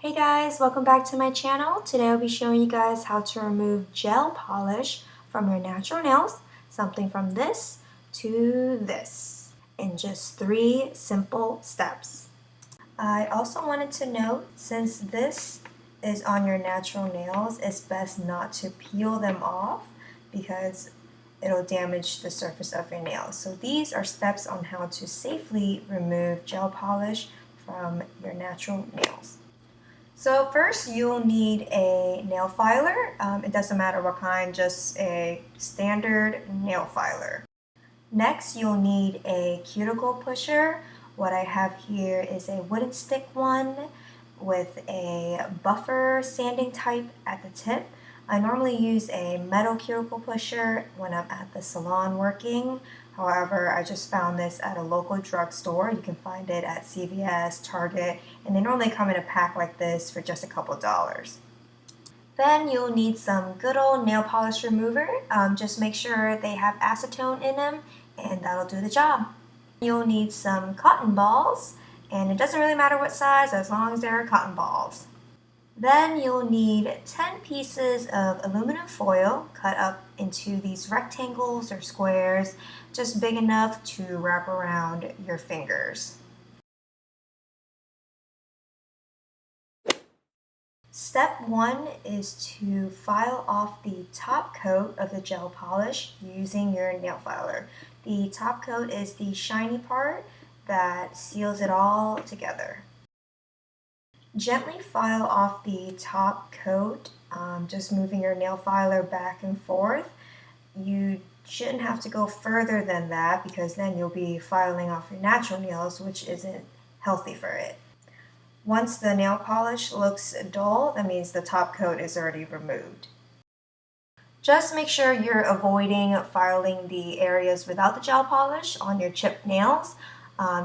Hey guys, welcome back to my channel. Today I'll be showing you guys how to remove gel polish from your natural nails, something from this to this, in just 3 simple steps. I also wanted to note, since this is on your natural nails, it's best not to peel them off because it'll damage the surface of your nails. So these are steps on how to safely remove gel polish from your natural nails. So first you'll need a nail filer. It doesn't matter what kind, just a standard nail filer. Next you'll need a cuticle pusher. What I have here is a wooden stick one with a buffer sanding type at the tip. I normally use a metal cuticle pusher when I'm at the salon working. However, I just found this at a local drugstore. You can find it at CVS, Target, and they normally come in a pack like this for just a couple dollars. Then you'll need some good old nail polish remover. Just make sure they have acetone in them and that'll do the job. You'll need some cotton balls, and it doesn't really matter what size as long as they're cotton balls. Then you'll need 10 pieces of aluminum foil cut up into these rectangles or squares, just big enough to wrap around your fingers. Step 1 is to file off the top coat of the gel polish using your nail filer. The top coat is the shiny part that seals it all together. Gently file off the top coat, just moving your nail filer back and forth. You shouldn't have to go further than that because then you'll be filing off your natural nails, which isn't healthy for it. Once the nail polish looks dull, that means the top coat is already removed. Just make sure you're avoiding filing the areas without the gel polish on your chipped nails.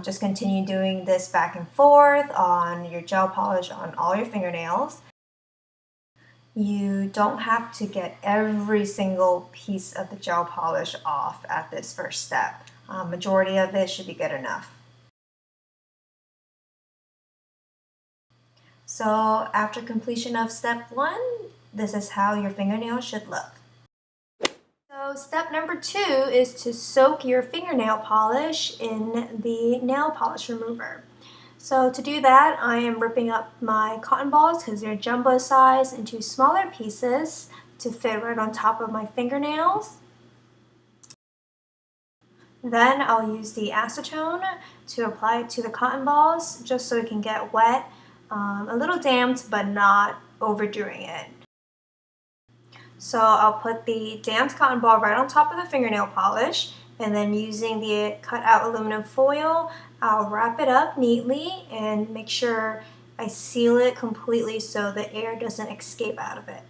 Just continue doing this back and forth on your gel polish on all your fingernails. You don't have to get every single piece of the gel polish off at this first step. Majority of it should be good enough. So after completion of step 1, this is how your fingernails should look. So step number 2 is to soak your fingernail polish in the nail polish remover. So to do that, I am ripping up my cotton balls because they're jumbo size into smaller pieces to fit right on top of my fingernails. Then I'll use the acetone to apply it to the cotton balls just so it can get wet, a little damped but not overdoing it. So I'll put the damped cotton ball right on top of the fingernail polish, and then using the cut out aluminum foil, I'll wrap it up neatly and make sure I seal it completely so the air doesn't escape out of it.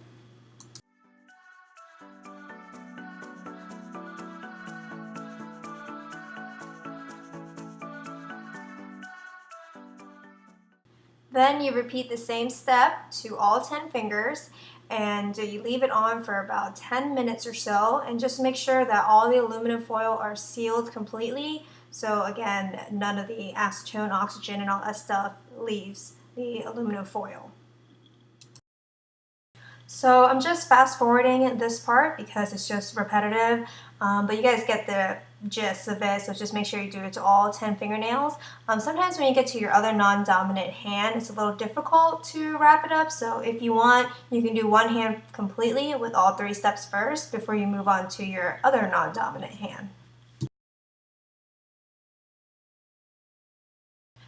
Then you repeat the same step to all 10 fingers, and you leave it on for about 10 minutes or so, and just make sure that all the aluminum foil are sealed completely. So again, none of the acetone, oxygen, and all that stuff leaves the aluminum foil. So I'm just fast forwarding this part because it's just repetitive, but you guys get the gist of it, so just make sure you do it to all 10 fingernails. Sometimes when you get to your other non-dominant hand, it's a little difficult to wrap it up, so if you want, you can do one hand completely with all 3 steps first before you move on to your other non-dominant hand.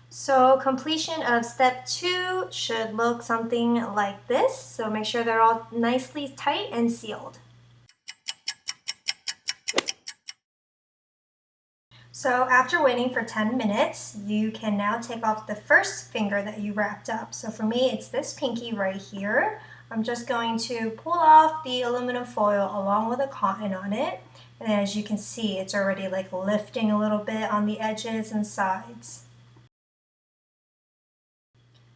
So completion of step 2 should look something like this. So make sure they're all nicely tight and sealed. So after waiting for 10 minutes, you can now take off the first finger that you wrapped up. So for me, it's this pinky right here. I'm just going to pull off the aluminum foil along with the cotton on it. And as you can see, it's already like lifting a little bit on the edges and sides.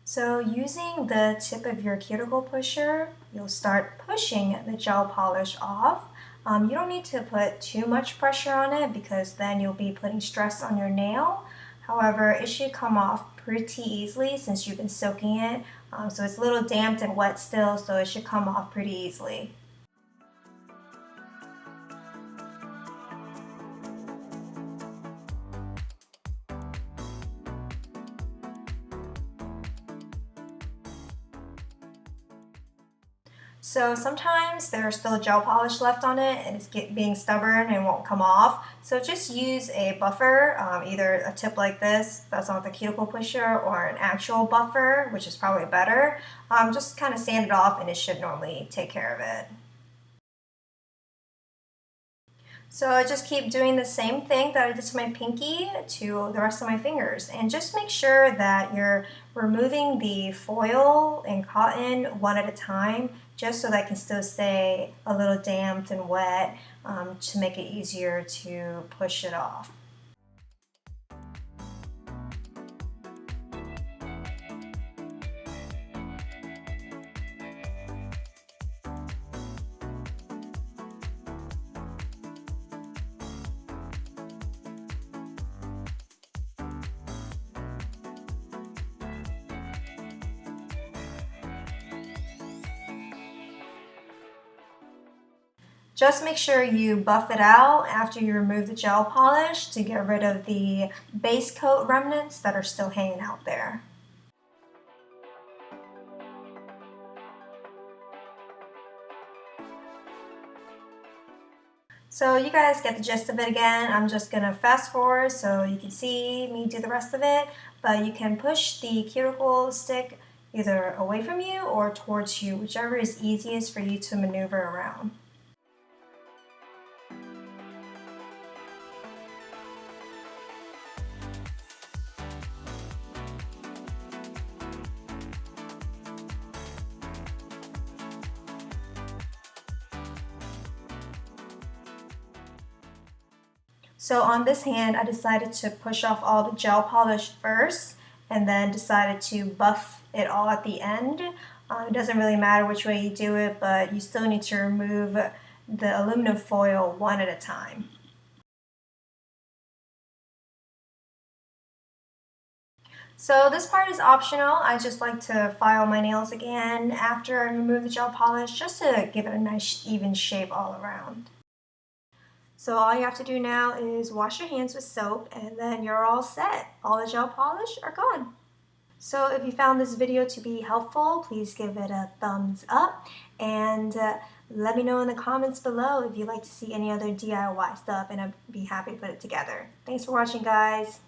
So using the tip of your cuticle pusher, you'll start pushing the gel polish off. You don't need to put too much pressure on it because then you'll be putting stress on your nail. However, it should come off pretty easily since you've been soaking it So it's a little damp and wet still, so it should come off pretty easily. So sometimes there's still gel polish left on it and it's being stubborn and won't come off. So just use a buffer, either a tip like this that's on the cuticle pusher or an actual buffer, which is probably better. Just kind of sand it off and it should normally take care of it. So I just keep doing the same thing that I did to my pinky to the rest of my fingers. And just make sure that you're removing the foil and cotton one at a time, just so that it can still stay a little damp and wet, to make it easier to push it off. Just make sure you buff it out after you remove the gel polish to get rid of the base coat remnants that are still hanging out there. So you guys get the gist of it again. I'm just gonna fast forward so you can see me do the rest of it, but you can push the cuticle stick either away from you or towards you, whichever is easiest for you to maneuver around. So on this hand, I decided to push off all the gel polish first and then decided to buff it all at the end. It doesn't really matter which way you do it, but you still need to remove the aluminum foil one at a time. So this part is optional. I just like to file my nails again after I remove the gel polish, just to give it a nice even shape all around. So all you have to do now is wash your hands with soap and then you're all set. All the gel polish are gone. So if you found this video to be helpful, please give it a thumbs up and let me know in the comments below if you'd like to see any other DIY stuff and I'd be happy to put it together. Thanks for watching, guys.